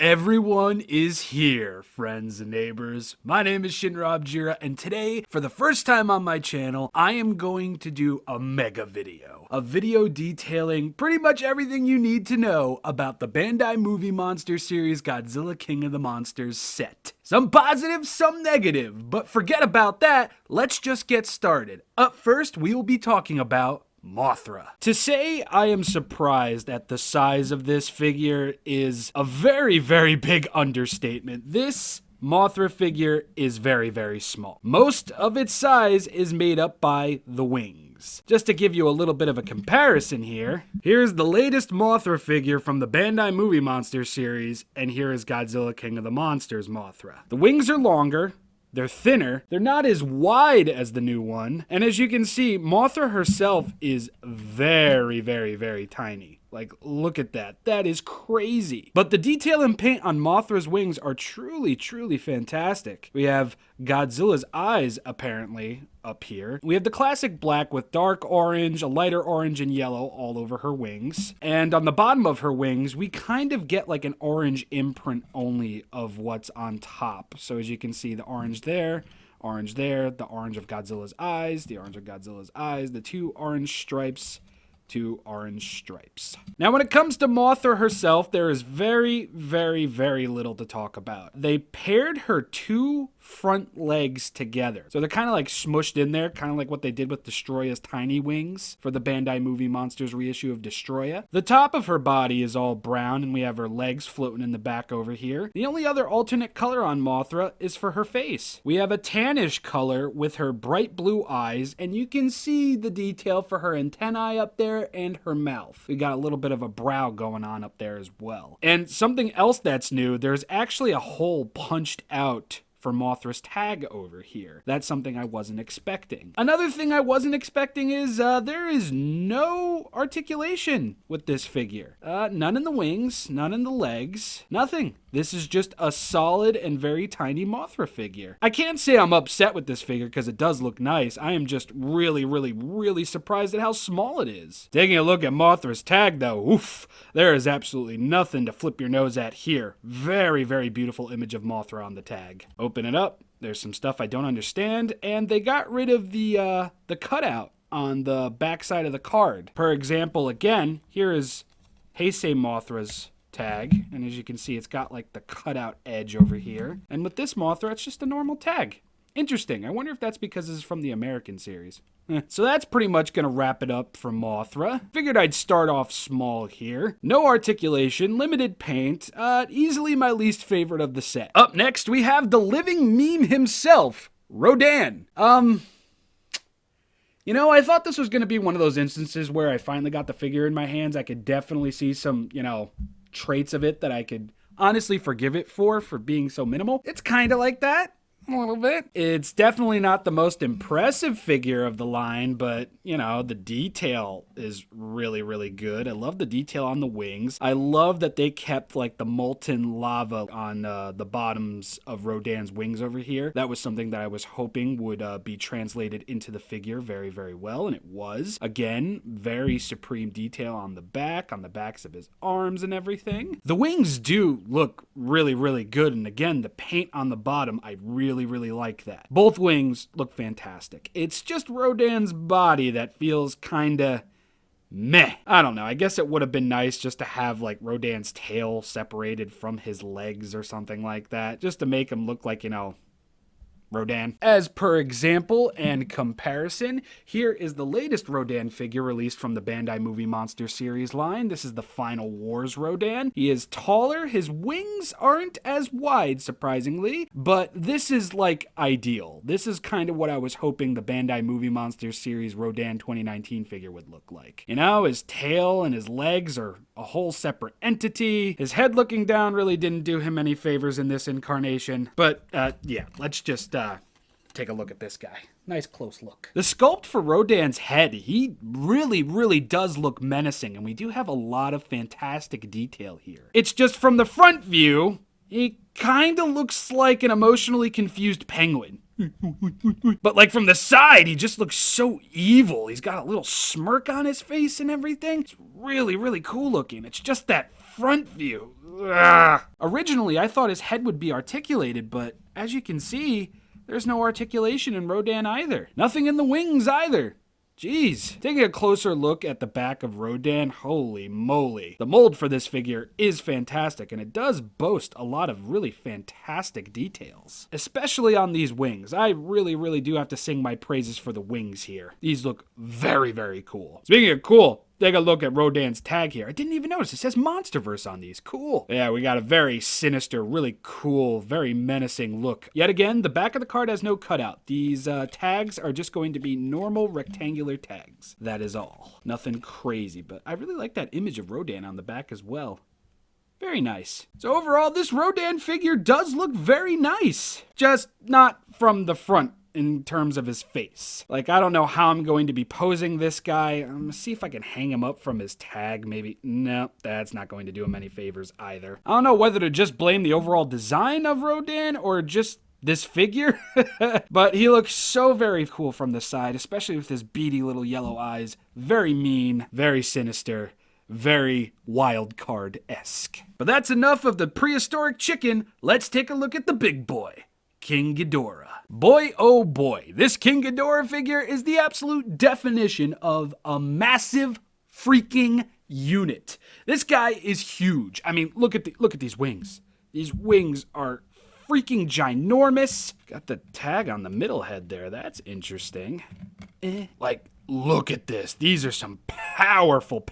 Everyone is here, friends and neighbors. My name is ShinRobjira, and today, for the first time on my channel, I am going to do a mega video. A video detailing pretty much everything you need to know about the Bandai movie monster series Godzilla King of the Monsters set. Some positive, some negative, but forget about that, let's just get started. Up first, we will be talking about Mothra. To say I am surprised at the size of this figure is a very, very big understatement. This Mothra figure is very, very small. Most of its size is made up by the wings. Just to give you a little bit of a comparison here, here's the latest Mothra figure from the Bandai movie monster series, and here is Godzilla King of the Monsters Mothra. The wings are longer, they're thinner, they're not as wide as the new one, and as you can see, Mothra herself is very, very, very tiny. Like, look at that. That is crazy. But the detail and paint on Mothra's wings are truly, truly fantastic. We have Godzilla's eyes, apparently, up here. We have the classic black with dark orange, a lighter orange, and yellow all over her wings. And on the bottom of her wings, we kind of get like an orange imprint only of what's on top. So as you can see, the orange there, the orange of Godzilla's eyes, the orange of Godzilla's eyes, the two orange stripes, two orange stripes. Now, when it comes to Mothra herself, there is very, very, very little to talk about. They paired her two front legs together. So they're kind of like smushed in there, kind of like what they did with Destroya's tiny wings for the Bandai Movie Monsters reissue of Destroya. The top of her body is all brown, and we have her legs floating in the back over here. The only other alternate color on Mothra is for her face. We have a tannish color with her bright blue eyes, and you can see the detail for her antennae up there and her mouth. We got a little bit of a brow going on up there as well. And something else that's new, there's actually a hole punched out for Mothra's tag over here. That's something I wasn't expecting. Another thing I wasn't expecting is there is no articulation with this figure. None in the wings, none in the legs, nothing. This is just a solid and very tiny Mothra figure. I can't say I'm upset with this figure because it does look nice. I am just really, really, really surprised at how small it is. Taking a look at Mothra's tag though, oof, there is absolutely nothing to flip your nose at here. Very, very beautiful image of Mothra on the tag. Open it up. There's some stuff I don't understand, and they got rid of the cutout on the backside of the card. For example, again, here is Heisei Mothra's tag, and as you can see, it's got like the cutout edge over here. And with this Mothra, it's just a normal tag. Interesting. I wonder if that's because this is from the American series. So that's pretty much gonna wrap it up for Mothra. Figured I'd start off small here. No articulation, limited paint, easily my least favorite of the set. Up next, we have the living meme himself, Rodan. You know, I thought this was gonna be one of those instances where I finally got the figure in my hands. I could definitely see some, traits of it that I could honestly forgive it for being so minimal. It's kind of like that. A little bit. It's definitely not the most impressive figure of the line, but, the detail is really, really good. I love the detail on the wings. I love that they kept, like, the molten lava on the bottoms of Rodan's wings over here. That was something that I was hoping would be translated into the figure very, very well, and it was. Again, very supreme detail on the backs of his arms and everything. The wings do look really, really good, and again, the paint on the bottom, I really like that. Both wings look fantastic. It's just Rodan's body that feels kinda meh. I don't know. I guess it would have been nice just to have like Rodan's tail separated from his legs or something like that, just to make him look like, Rodan. As per example and comparison, here is the latest Rodan figure released from the Bandai Movie Monster series line. This is the Final Wars Rodan. He is taller, his wings aren't as wide, surprisingly, but this is like ideal. This is kind of what I was hoping the Bandai Movie Monster series Rodan 2019 figure would look like. His tail and his legs are a whole separate entity. His head looking down really didn't do him any favors in this incarnation, but yeah, let's just take a look at this guy. Nice close look. The sculpt for Rodan's head, he really, really does look menacing, and we do have a lot of fantastic detail here. It's just from the front view, he kind of looks like an emotionally confused penguin. But like from the side, he just looks so evil. He's got a little smirk on his face and everything. It's really, really cool looking. It's just that front view. Ugh. Originally, I thought his head would be articulated, but as you can see, there's no articulation in Rodan either. Nothing in the wings either. Jeez. Taking a closer look at the back of Rodan, holy moly. The mold for this figure is fantastic, and it does boast a lot of really fantastic details. Especially on these wings. I really do have to sing my praises for the wings here. These look very, very cool. Speaking of cool, take a look at Rodan's tag here. I didn't even notice. It says Monsterverse on these. Cool. Yeah, we got a very sinister, really cool, very menacing look. Yet again, the back of the card has no cutout. These tags are just going to be normal rectangular tags. That is all. Nothing crazy, but I really like that image of Rodan on the back as well. Very nice. So overall, this Rodan figure does look very nice. Just not from the front. In terms of his face. Like, I don't know how I'm going to be posing this guy. I'm gonna see if I can hang him up from his tag, maybe. No, that's not going to do him any favors either. I don't know whether to just blame the overall design of Rodan or just this figure, but he looks so very cool from the side, especially with his beady little yellow eyes. Very mean, very sinister, very wild card-esque. But that's enough of the prehistoric chicken. Let's take a look at the big boy, King Ghidorah. Boy, oh boy, this King Ghidorah figure is the absolute definition of a massive freaking unit. This guy is huge. I mean, look at these wings. These wings are freaking ginormous. Got the tag on the middle head there. That's interesting. Like, look at this. These are some powerful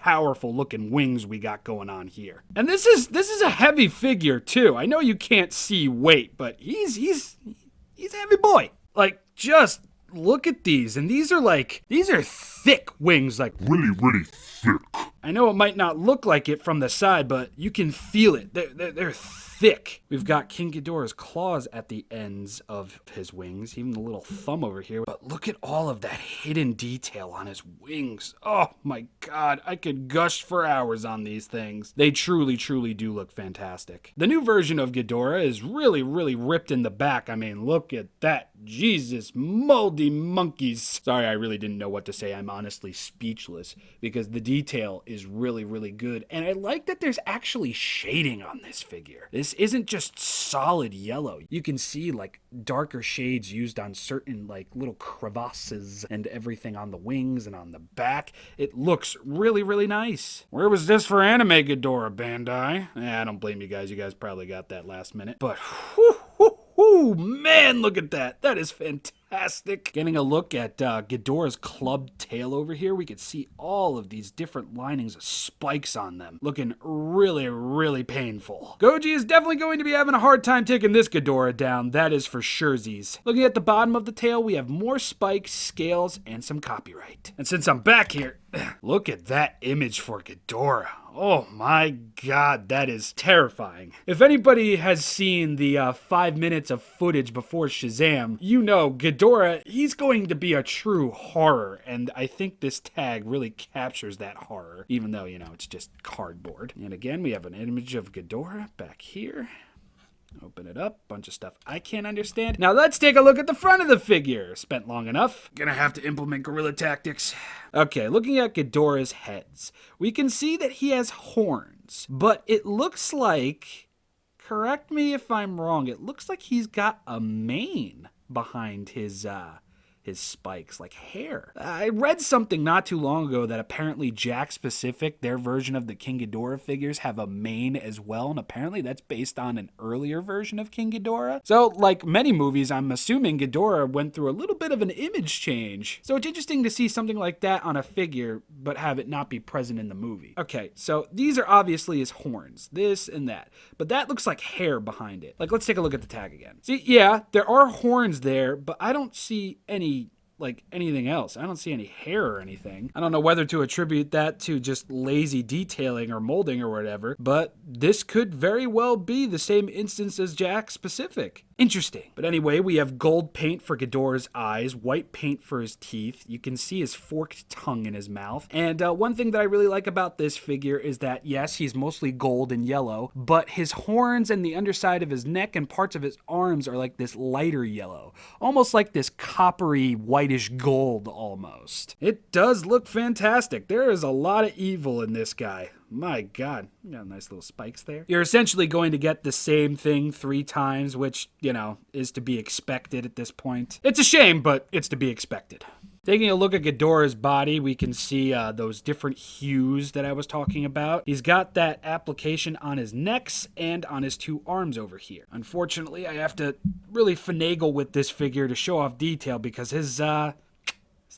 looking wings we got going on here. And this is a heavy figure too. I know you can't see weight, but he's a heavy boy. Like, just look at these. And these are thick wings, like really thick. I know it might not look like it from the side, but you can feel it. They're thick. We've got King Ghidorah's claws at the ends of his wings, even the little thumb over here. But look at all of that hidden detail on his wings. Oh my God, I could gush for hours on these things. They truly do look fantastic. The new version of Ghidorah is really ripped in the back. I mean, look at that. Jesus, moldy monkeys. Sorry, I really didn't know what to say. I'm honestly speechless because the detail is really good. And I like that there's actually shading on this figure. This isn't just solid yellow. You can see like darker shades used on certain like little crevasses and everything on the wings and on the back. It looks really nice. Where was this for anime Ghidorah, Bandai? I don't blame you guys. You guys probably got that last minute. But whew, man, look at that. That is fantastic. Getting a look at Ghidorah's clubbed tail over here, we can see all of these different linings of spikes on them. Looking really painful. Goji is definitely going to be having a hard time taking this Ghidorah down. That is for surezies. Looking at the bottom of the tail, we have more spikes, scales, and some copyright. And since I'm back here, look at that image for Ghidorah. Oh my God, that is terrifying. If anybody has seen the 5 minutes of footage before Shazam, you know Ghidorah, he's going to be a true horror, and I think this tag really captures that horror, even though, you know, it's just cardboard. And again, we have an image of Ghidorah back here. Open it up, bunch of stuff I can't understand. Now let's take a look at the front of the figure. Spent long enough. Gonna have to implement guerrilla tactics. Okay, looking at Ghidorah's heads, we can see that he has horns, but it looks like, correct me if I'm wrong, it looks like he's got a mane behind his spikes, like hair. I read something not too long ago that apparently Jakks Pacific, their version of the King Ghidorah figures, have a mane as well, and apparently that's based on an earlier version of King Ghidorah. So, like many movies, I'm assuming Ghidorah went through a little bit of an image change. So it's interesting to see something like that on a figure, but have it not be present in the movie. Okay, so these are obviously his horns, this and that, but that looks like hair behind it. Like, let's take a look at the tag again. See, yeah, there are horns there, but I don't see anything else. I don't see any hair or anything. I don't know whether to attribute that to just lazy detailing or molding or whatever, but this could very well be the same instance as Jakks Pacific. Interesting. But anyway, we have gold paint for Ghidorah's eyes, white paint for his teeth. You can see his forked tongue in his mouth. And one thing that I really like about this figure is that, yes, he's mostly gold and yellow, but his horns and the underside of his neck and parts of his arms are like this lighter yellow. Almost like this coppery, whitish gold almost. It does look fantastic. There is a lot of evil in this guy. My God, you got nice little spikes there. You're essentially going to get the same thing 3 times, which, you know, is to be expected at this point. It's a shame, but it's to be expected. Taking a look at Ghidorah's body, we can see those different hues that I was talking about. He's got that application on his necks and on his 2 arms over here. Unfortunately, I have to really finagle with this figure to show off detail because his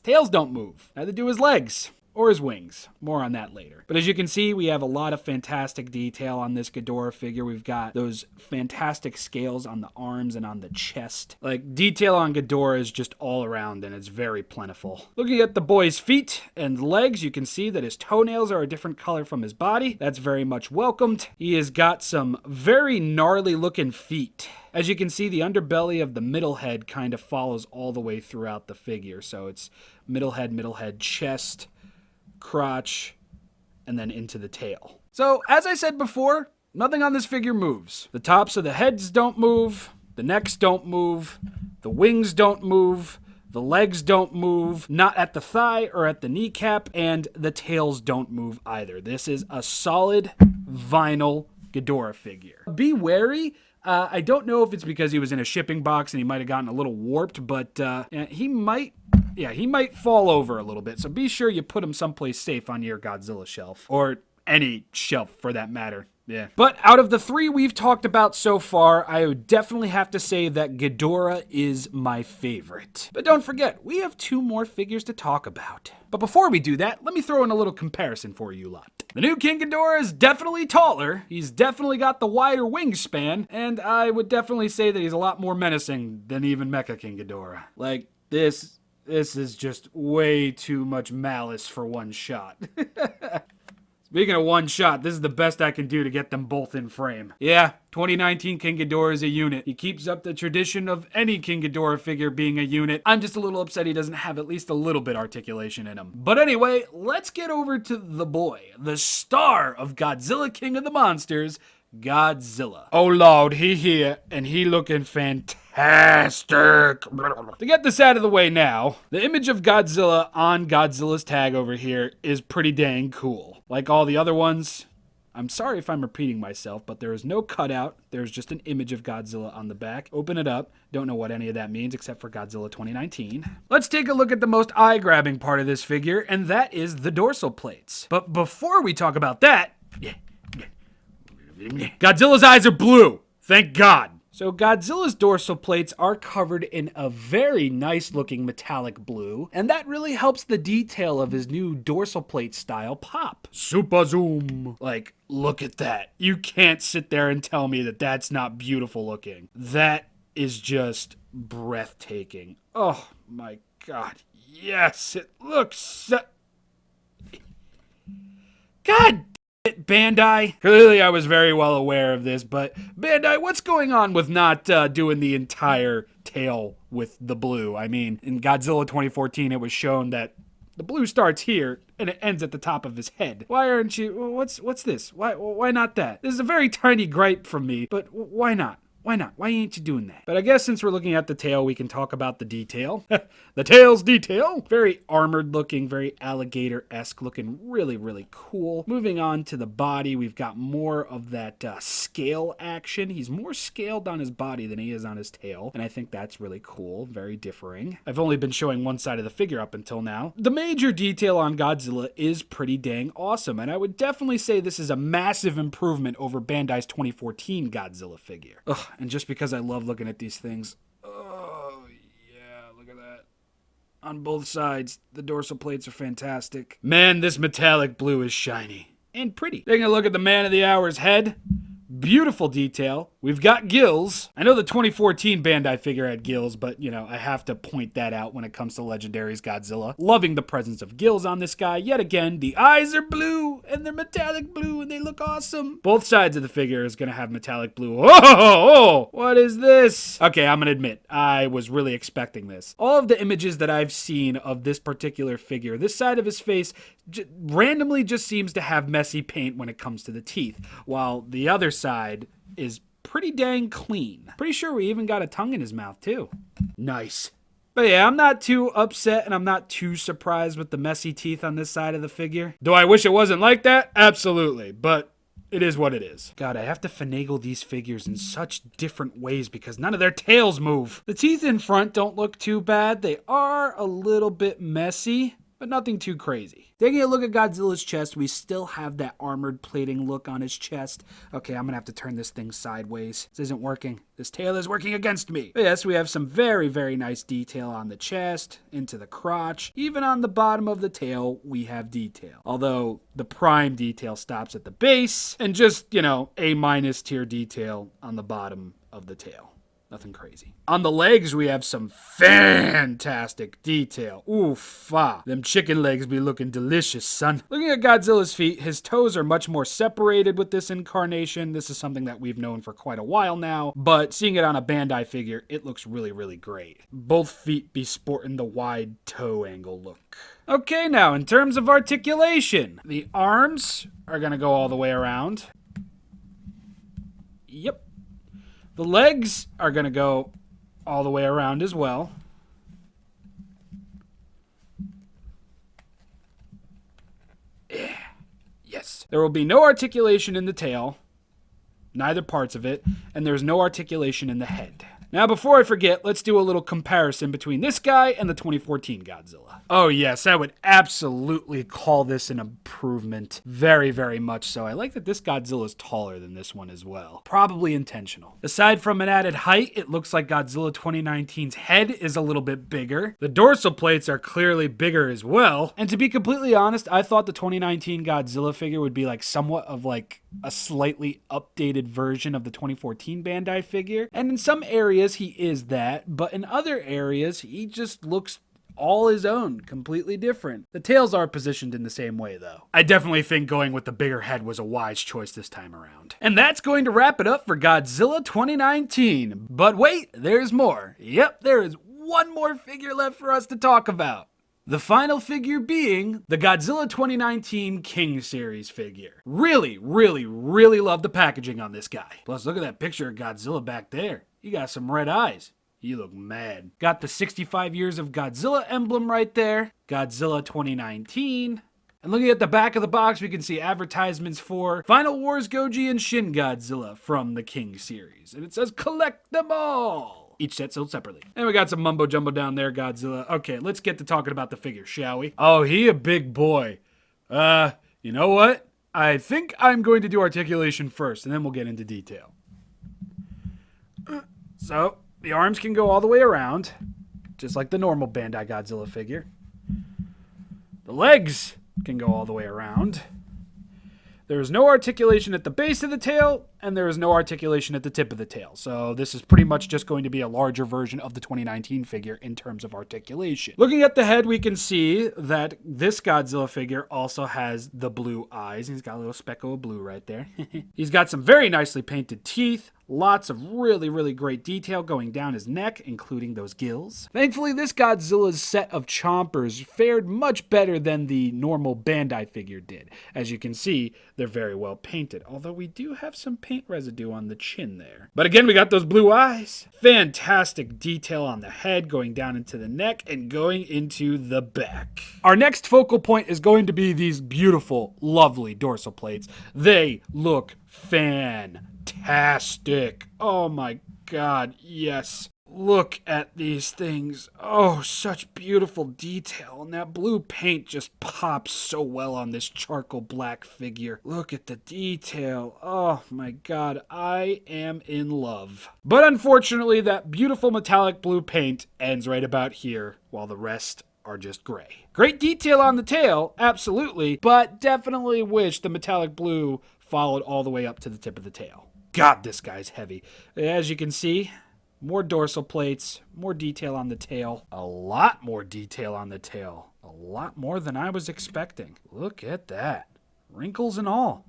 tails don't move. Neither do his legs. Or his wings. More on that later. But as you can see, we have a lot of fantastic detail on this Ghidorah figure. We've got those fantastic scales on the arms and on the chest. Like, detail on Ghidorah is just all around, and it's very plentiful. Looking at the boy's feet and legs, you can see that his toenails are a different color from his body. That's very much welcomed. He has got some very gnarly looking feet. As you can see, the underbelly of the middle head kind of follows all the way throughout the figure. So it's middle head, chest, crotch, and then into the tail. So, as I said before, nothing on this figure moves. The tops of the heads don't move, the necks don't move, the wings don't move, the legs don't move, not at the thigh or at the kneecap, and the tails don't move either. This is a solid vinyl Ghidorah figure. Be wary. I don't know if it's because he was in a shipping box and he might have gotten a little warped, but he might fall over a little bit. So be sure you put him someplace safe on your Godzilla shelf. Or any shelf for that matter. Yeah. But out of the 3 we've talked about so far, I would definitely have to say that Ghidorah is my favorite. But don't forget, we have 2 more figures to talk about. But before we do that, let me throw in a little comparison for you lot. The new King Ghidorah is definitely taller, he's definitely got the wider wingspan, and I would definitely say that he's a lot more menacing than even Mecha King Ghidorah. Like, this is just way too much malice for one shot. Speaking of one shot, this is the best I can do to get them both in frame. Yeah, 2019 King Ghidorah is a unit. He keeps up the tradition of any King Ghidorah figure being a unit. I'm just a little upset he doesn't have at least a little bit articulation in him. But anyway, let's get over to the boy, the star of Godzilla King of the Monsters, Godzilla. Oh Lord, he here, and he looking fantastic. To get this out of the way now, the image of Godzilla on Godzilla's tag over here is pretty dang cool. Like all the other ones, I'm sorry if I'm repeating myself, but there is no cutout. There's just an image of Godzilla on the back. Open it up. Don't know what any of that means except for Godzilla 2019. Let's take a look at the most eye-grabbing part of this figure, and that is the dorsal plates. But before we talk about that, Godzilla's eyes are blue. Thank God. So Godzilla's dorsal plates are covered in a very nice looking metallic blue, and that really helps the detail of his new dorsal plate style pop. Super zoom. Like, look at that. You can't sit there and tell me that that's not beautiful looking. That is just breathtaking. Oh my God. Yes, it looks so... God Bandai. Clearly I was very well aware of this, but Bandai, what's going on with not doing the entire tail with the blue? I mean, in Godzilla 2014, it was shown that the blue starts here and it ends at the top of his head. Why aren't you, what's this? Why not that? This is a very tiny gripe from me, but why not? Why not? Why ain't you doing that? But I guess since we're looking at the tail, we can talk about the detail. The tail's detail. Very armored looking, very alligator-esque looking, really, really cool. Moving on to the body, we've got more of that scale action. He's more scaled on his body than he is on his tail, and I think that's really cool, very differing. I've only been showing one side of the figure up until now. The major detail on Godzilla is pretty dang awesome, and I would definitely say this is a massive improvement over Bandai's 2014 Godzilla figure. Ugh. And just because I love looking at these things, oh yeah, look at that. On both sides, the dorsal plates are fantastic. Man, this metallic blue is shiny and pretty. Taking a look at the man of the hour's head, beautiful detail, we've got gills. I know the 2014 Bandai figure had gills, but, you know, I have to point that out when it comes to Legendary's Godzilla. Loving the presence of gills on this guy. Yet again, the eyes are blue, and they're metallic blue, and they look awesome. Both sides of the figure is going to have metallic blue. Oh, what is this? Okay, I'm going to admit, I was really expecting this. All of the images that I've seen of this particular figure, this side of his face randomly just seems to have messy paint when it comes to the teeth, while the other side is pretty dang clean. Pretty sure we even got a tongue in his mouth too. Nice. But yeah, I'm not too upset and I'm not too surprised with the messy teeth on this side of the figure. Do I wish it wasn't like that? Absolutely, but it is what it is. God, I have to finagle these figures in such different ways because none of their tails move. The teeth in front don't look too bad. They are a little bit messy, but nothing too crazy. Taking a look at Godzilla's chest, we still have that armored plating look on his chest. Okay, I'm gonna have to turn this thing sideways. This isn't working. This tail is working against me. But yes, we have some very, very nice detail on the chest, into the crotch. Even on the bottom of the tail, we have detail. Although the prime detail stops at the base, and just, you know, A- tier detail on the bottom of the tail. Nothing crazy. On the legs, we have some fantastic detail. Oof-ah. Them chicken legs be looking delicious, son. Looking at Godzilla's feet, his toes are much more separated with this incarnation. This is something that we've known for quite a while now, but seeing it on a Bandai figure, it looks really, really great. Both feet be sporting the wide toe angle look. Okay, now, in terms of articulation, the arms are gonna go all the way around. Yep. The legs are going to go all the way around as well. Yeah. Yes. There will be no articulation in the tail, neither parts of it, and there's no articulation in the head. Now, before I forget, let's do a little comparison between this guy and the 2014 Godzilla. Oh yes, I would absolutely call this an improvement. Very, very much so. I like that this Godzilla is taller than this one as well. Probably intentional. Aside from an added height, it looks like Godzilla 2019's head is a little bit bigger. The dorsal plates are clearly bigger as well. And to be completely honest, I thought the 2019 Godzilla figure would be like somewhat of like a slightly updated version of the 2014 Bandai figure. And in some areas he is that, but in other areas he just looks all his own, completely different. The tails are positioned in the same way though. I definitely think going with the bigger head was a wise choice this time around. And that's going to wrap it up for Godzilla 2019. But wait, there's more. Yep, there is one more figure left for us to talk about. The final figure being the Godzilla 2019 King Series figure. Really, really, really love the packaging on this guy. Plus, look at that picture of Godzilla back there. He got some red eyes. You look mad. Got the 65 years of Godzilla emblem right there. Godzilla 2019. And looking at the back of the box, we can see advertisements for Final Wars Goji and Shin-Godzilla from the King series. And it says, collect them all. Each set sold separately. And we got some mumbo jumbo down there, Godzilla. Okay, let's get to talking about the figure, shall we? Oh, he a big boy. You know what? I think I'm going to do articulation first, and then we'll get into detail. So, the arms can go all the way around, just like the normal Bandai Godzilla figure. The legs can go all the way around. There is no articulation at the base of the tail, and there is no articulation at the tip of the tail. So this is pretty much just going to be a larger version of the 2019 figure in terms of articulation. Looking at the head, we can see that this Godzilla figure also has the blue eyes. He's got a little speckle of blue right there. He's got some very nicely painted teeth. Lots of really, really great detail going down his neck, including those gills. Thankfully, this Godzilla's set of chompers fared much better than the normal Bandai figure did. As you can see, they're very well painted, although we do have some paint residue on the chin there. But again, we got those blue eyes. Fantastic detail on the head, going down into the neck and going into the back. Our next focal point is going to be these beautiful, lovely dorsal plates. They look fantastic. Oh my god, yes. Look at these things. Oh, such beautiful detail. And that blue paint just pops so well on this charcoal black figure. Look at the detail. Oh my god, I am in love. But unfortunately, that beautiful metallic blue paint ends right about here, while the rest are just gray. Great detail on the tail, absolutely, but definitely wish the metallic blue followed all the way up to the tip of the tail. God, this guy's heavy. As you can see, more dorsal plates, more detail on the tail, a lot more detail on the tail, a lot more than I was expecting. Look at that. Wrinkles and all.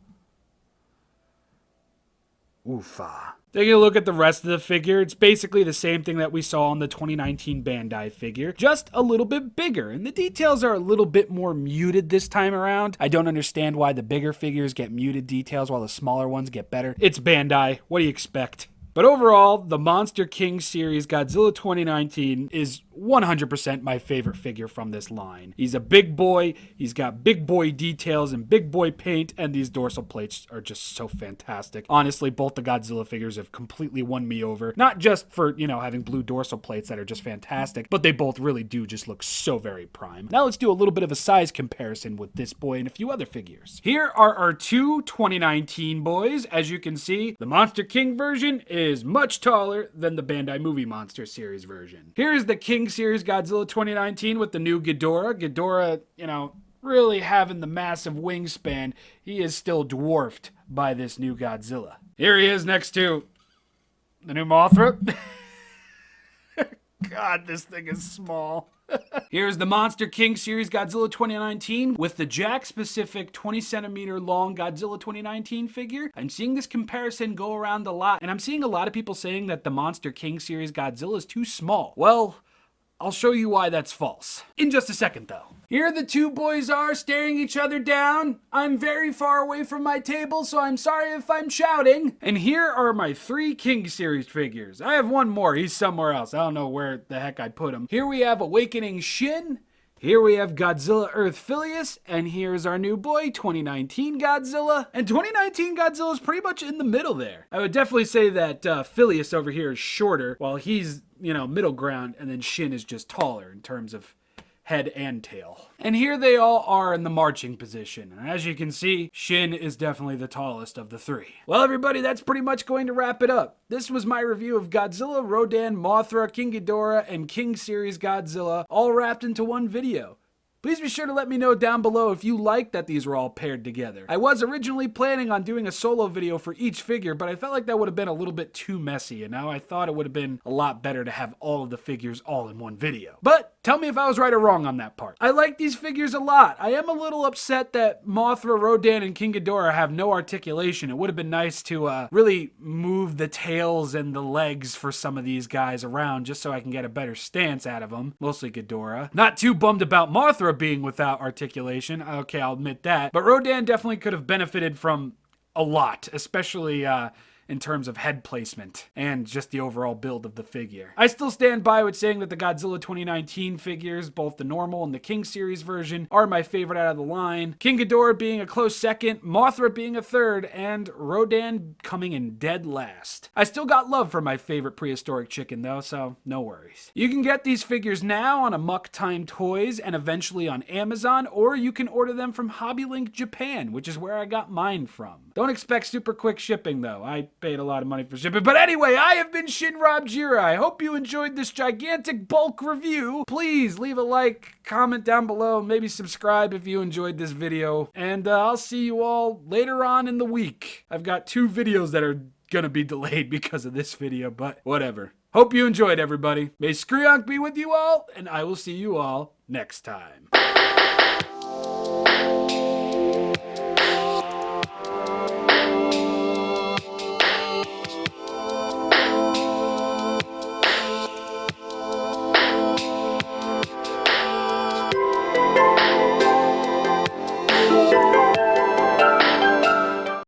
Oofa. Taking a look at the rest of the figure, it's basically the same thing that we saw on the 2019 Bandai figure, just a little bit bigger, and the details are a little bit more muted this time around. I don't understand why the bigger figures get muted details while the smaller ones get better. It's Bandai. What do you expect? But overall, the Monster King series Godzilla 2019 is 100% my favorite figure from this line. He's a big boy, he's got big boy details and big boy paint, and these dorsal plates are just so fantastic. Honestly, both the Godzilla figures have completely won me over. Not just for, having blue dorsal plates that are just fantastic, but they both really do just look so very prime. Now let's do a little bit of a size comparison with this boy and a few other figures. Here are our two 2019 boys. As you can see, the Monster King version is much taller than the Bandai Movie Monster series version. Here's the King series Godzilla 2019 with the new Ghidorah. Ghidorah, really having the massive wingspan. He is still dwarfed by this new Godzilla. Here he is next to the new Mothra. God, this thing is small. Here's the Monster King series Godzilla 2019 with the Jack-specific 20-centimeter long Godzilla 2019 figure. I'm seeing this comparison go around a lot, and I'm seeing a lot of people saying that the Monster King series Godzilla is too small. Well, I'll show you why that's false. In just a second, though. Here the two boys are staring each other down. I'm very far away from my table, so I'm sorry if I'm shouting. And here are my three King series figures. I have one more. He's somewhere else. I don't know where the heck I put him. Here we have Awakening Shin. Here we have Godzilla Earth Phileas, and here's our new boy, 2019 Godzilla. And 2019 Godzilla is pretty much in the middle there. I would definitely say that Phileas over here is shorter, while he's, middle ground, and then Shin is just taller in terms of head and tail. And here they all are in the marching position. And as you can see, Shin is definitely the tallest of the three. Well, everybody, that's pretty much going to wrap it up. This was my review of Godzilla, Rodan, Mothra, King Ghidorah, and King Series Godzilla, all wrapped into one video. Please be sure to let me know down below if you like that these were all paired together. I was originally planning on doing a solo video for each figure, but I felt like that would have been a little bit too messy, and now I thought it would have been a lot better to have all of the figures all in one video. But tell me if I was right or wrong on that part. I like these figures a lot. I am a little upset that Mothra, Rodan, and King Ghidorah have no articulation. It would have been nice to really move the tails and the legs for some of these guys around just so I can get a better stance out of them. Mostly Ghidorah. Not too bummed about Mothra being without articulation. Okay, I'll admit that. But Rodan definitely could have benefited from a lot, especially in terms of head placement and just the overall build of the figure. I still stand by with saying that the Godzilla 2019 figures, both the normal and the King series version, are my favorite out of the line. King Ghidorah being a close second, Mothra being a third, and Rodan coming in dead last. I still got love for my favorite prehistoric chicken though, so no worries. You can get these figures now on Amok Time Toys and eventually on Amazon, or you can order them from HobbyLink Japan, which is where I got mine from. Don't expect super quick shipping though. I paid a lot of money for shipping. But anyway, I have been ShinRobjira. I hope you enjoyed this gigantic bulk review. Please leave a like, comment down below, maybe subscribe if you enjoyed this video. And I'll see you all later on in the week. I've got 2 videos that are gonna be delayed because of this video, but whatever. Hope you enjoyed, everybody. May Skryonk be with you all, and I will see you all next time.